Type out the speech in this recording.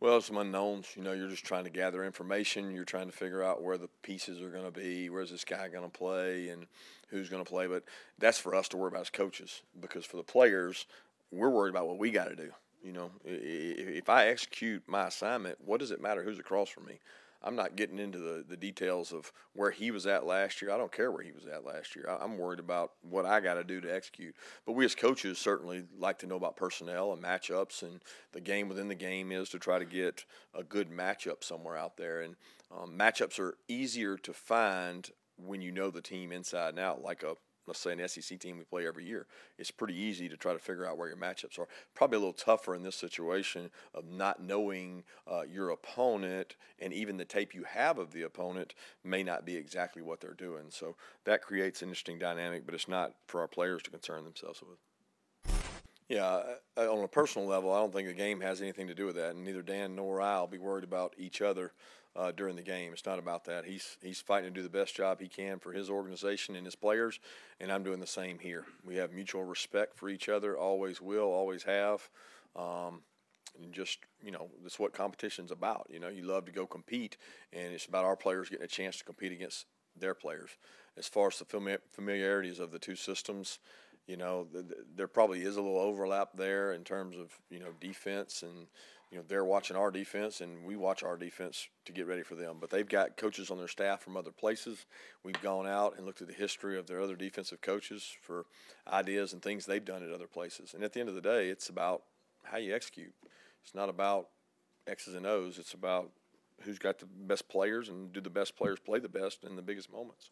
Well, some unknowns. You're just trying to gather information. You're trying to figure out where the pieces are going to be, where's this guy going to play, and who's going to play. But that's for us to worry about as coaches, because for the players, we're worried about what we got to do. If I execute my assignment, what does it matter who's across from me? I'm not getting into the details of where he was at last year. I don't care where he was at last year. I'm worried about what I got to do to execute. But we as coaches certainly like to know about personnel and matchups, and the game within the game is to try to get a good matchup somewhere out there. And matchups are easier to find when you know the team inside and out, like let's say an SEC team we play every year. It's pretty easy to try to figure out where your matchups are. Probably a little tougher in this situation of not knowing your opponent, and even the tape you have of the opponent may not be exactly what they're doing. So that creates an interesting dynamic, but it's not for our players to concern themselves with. Yeah, on a personal level, I don't think the game has anything to do with that, and neither Dan nor I will be worried about each other during the game. It's not about that. He's fighting to do the best job he can for his organization and his players, and I'm doing the same here. We have mutual respect for each other, always will, always have. And just, that's what competition's about. You love to go compete, and it's about our players getting a chance to compete against their players. As far as the familiarities of the two systems, there probably is a little overlap there in terms of, defense, and, they're watching our defense and we watch our defense to get ready for them. But they've got coaches on their staff from other places. We've gone out and looked at the history of their other defensive coaches for ideas and things they've done at other places. And at the end of the day, it's about how you execute. It's not about X's and O's. It's about who's got the best players, and do the best players play the best in the biggest moments.